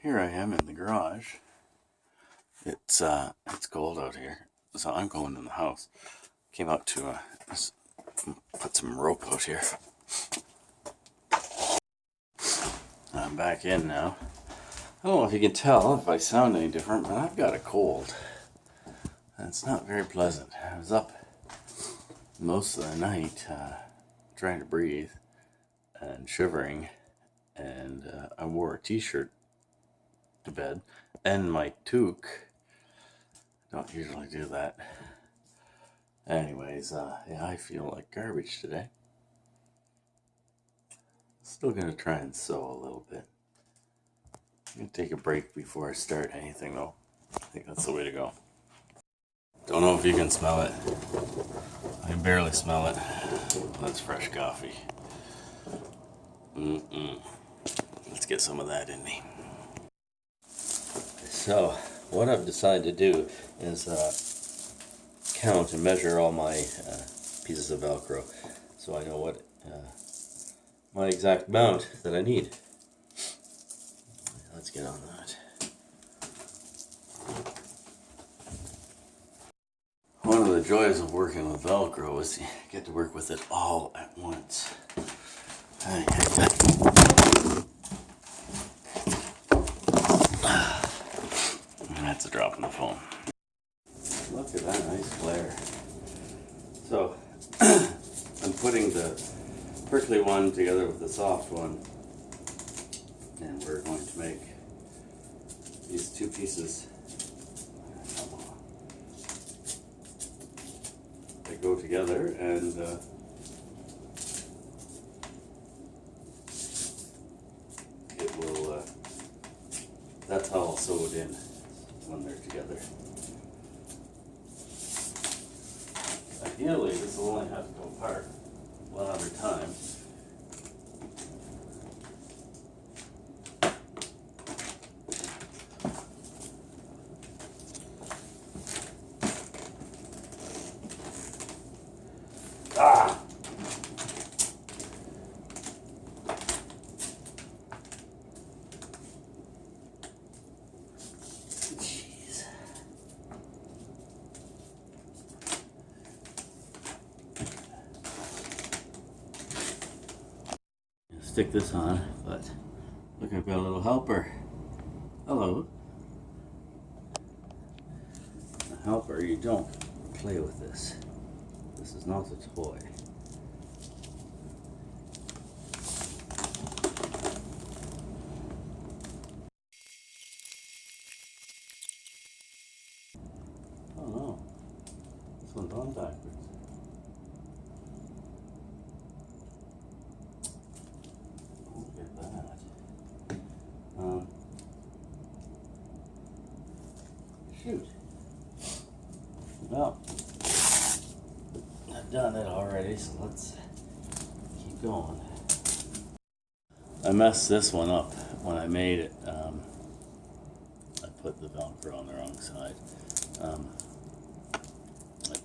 Here I am in the garage. It's cold out here, so I'm going in the house. Came out to put some rope out here. I'm back in now. I don't know if you can tell if I sound any different, but I've got a cold. And it's not very pleasant. I was up most of the night trying to breathe and shivering, and I wore a t-shirt to bed and my toque. Don't usually do that. Anyways, yeah, I feel like garbage today. Still gonna try and sew a little bit. I'm gonna take a break before I start anything though. I think that's the way to go. Don't know if you can smell it. I can barely smell it. That's fresh coffee. Let's get some of that in me. So, what I've decided to do is count and measure all my pieces of Velcro, so I know what my exact amount that I need. Let's get on that. One of the joys of working with Velcro is you get to work with it all at once. That's a drop in the phone. Look at that nice flare. So, I'm putting the prickly one together with the soft one, and we're going to make these two pieces. They go together, and it will. That's how I'll sew it in when they're together. Ideally, this will only have to go apart one other time. Ah! Jeez. Stick this on, but look, I've got a little helper. Hello. A helper, you don't play with this. This is not a toy. Oh no, this one's on backwards. Look at that. Shoot. Well, I've done it already, so let's keep going. I messed this one up when I made it. I put the Velcro on the wrong side. I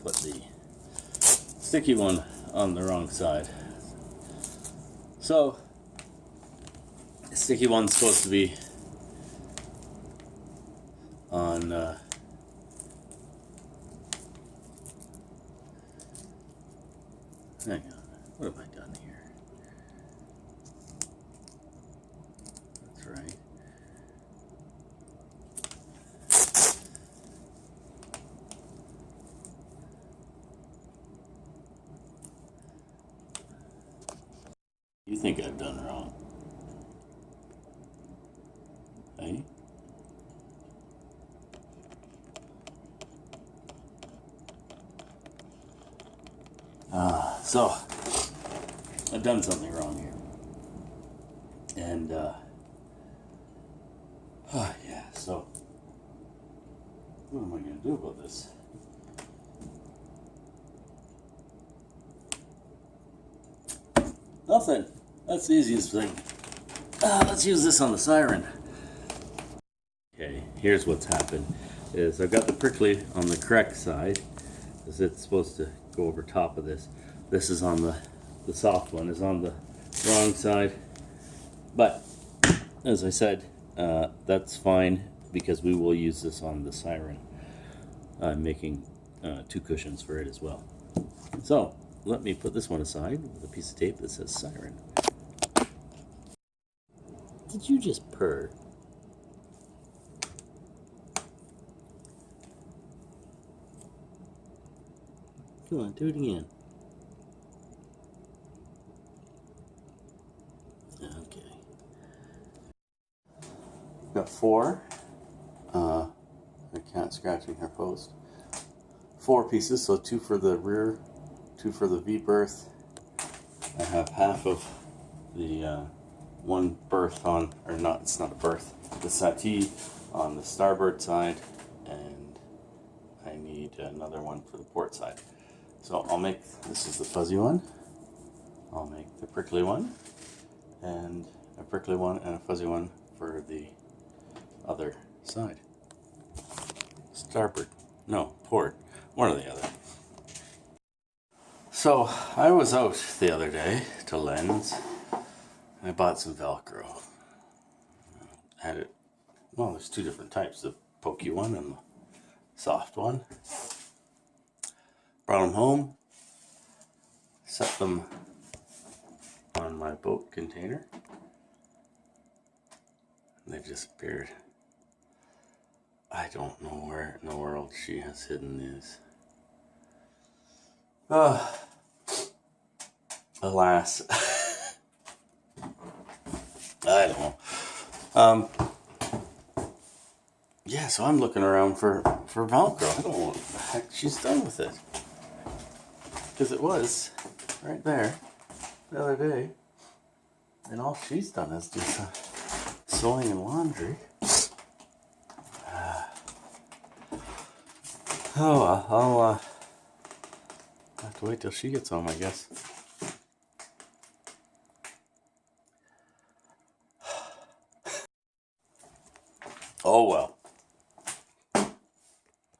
put the sticky one on the wrong side. So, the sticky one's supposed to be on hang on, what have I done here? That's right. You think I've done wrong? Hey? So, I've done something wrong here. And, yeah, so, what am I going to do about this? Nothing. That's the easiest thing. Let's use this on the siren. Okay, here's what's happened. Is I've got the prickly on the correct side, because it's supposed to go over top of this. This is on the soft one is on the wrong side. But as I said, that's fine because we will use this on the Siren. I'm making 2 cushions for it as well. So let me put this one aside with a piece of tape that says Siren. Did you just purr? Come on, do it again. Okay. Got 4. The cat scratching her post. 4 pieces, so 2 for the rear, 2 for the V berth. I have half of the one berth on, or not, it's not a berth, the settee on the starboard side, and I need another one for the port side. So I'll make, this is the fuzzy one, I'll make the prickly one, and a prickly one and a fuzzy one for the other side. Starboard, no, port, one or the other. So I was out the other day to Lens. I bought some Velcro. Had it, well, there's 2 different types, the pokey one and the soft one. Brought them home, set them on my boat container. They disappeared. I don't know where in the world she has hidden these. Alas. I don't know. Yeah, so I'm looking around for Velcro. I don't know what the heck she's done with it. Because it was right there the other day. And all she's done is do some sewing and laundry. Oh, well, I'll have to wait till she gets home, I guess. Oh, well.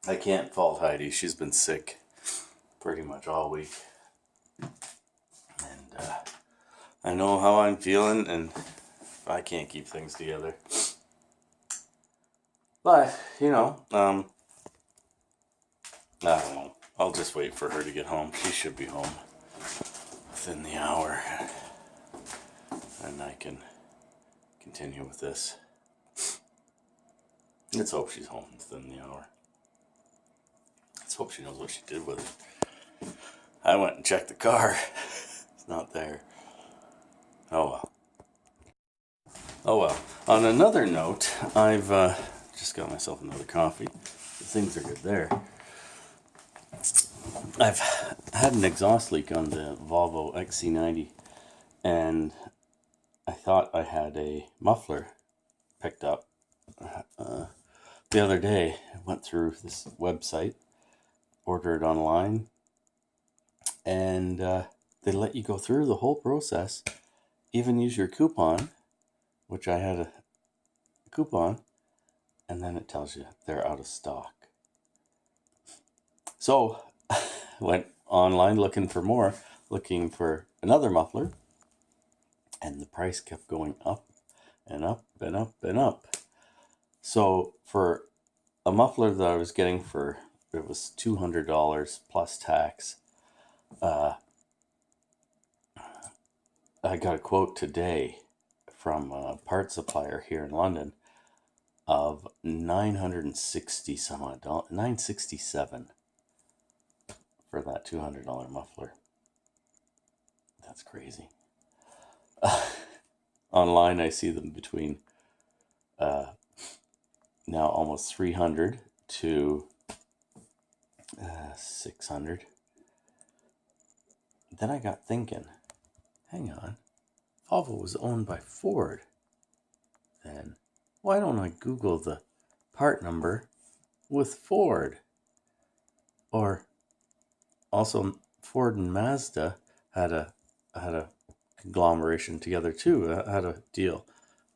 I can't fault Heidi. She's been sick pretty much all week. And I know how I'm feeling, and I can't keep things together. But, you know, I don't know. I'll just wait for her to get home. She should be home within the hour. And I can continue with this. Let's hope she's home within the hour. Let's hope she knows what she did with it. I went and checked the car. It's not there. Oh well. Oh well. On another note, I've just got myself another coffee. Things are good there. I've had an exhaust leak on the Volvo XC90, and I thought I had a muffler picked up. The other day, I went through this website, ordered online, and they let you go through the whole process, even use your coupon, which I had a coupon, and then it tells you they're out of stock. So went online looking for more, looking for another muffler, and the price kept going up and up and up and up. So for a muffler that I was getting for, it was $200 plus tax. I got a quote today from a part supplier here in London of $960 some odd dollars, $967 for that $200 muffler. That's crazy. Online, I see them between now almost $300 to $600. Then I got thinking, hang on, Volvo was owned by Ford. Then why don't I Google the part number with Ford? Or also Ford and Mazda had a conglomeration together too. Had a deal.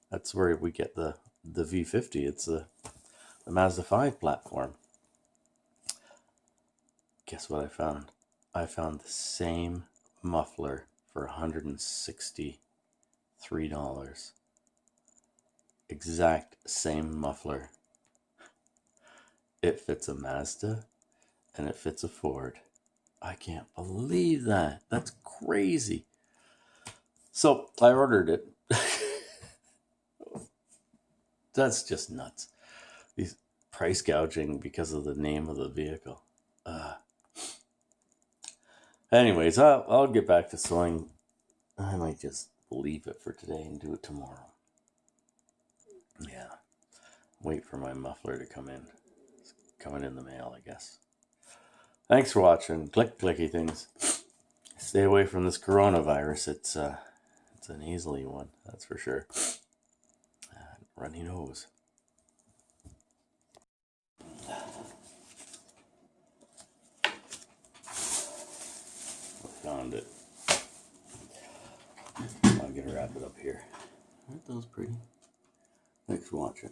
That's where we get the V50. It's the Mazda 5 platform. Guess what I found? I found the same muffler for $163. exact same muffler. It fits a Mazda and it fits a Ford. I can't believe that. That's crazy. So I ordered it. That's just nuts. These price gouging because of the name of the vehicle. Anyways, I'll get back to sewing. I might just leave it for today and do it tomorrow. Yeah. Wait for my muffler to come in. It's coming in the mail, I guess. Thanks for watching. Click clicky things. Stay away from this coronavirus. It's an easily one, that's for sure. Runny nose. Found it. I'm gonna wrap it up here. Aren't those pretty? Thanks for watching.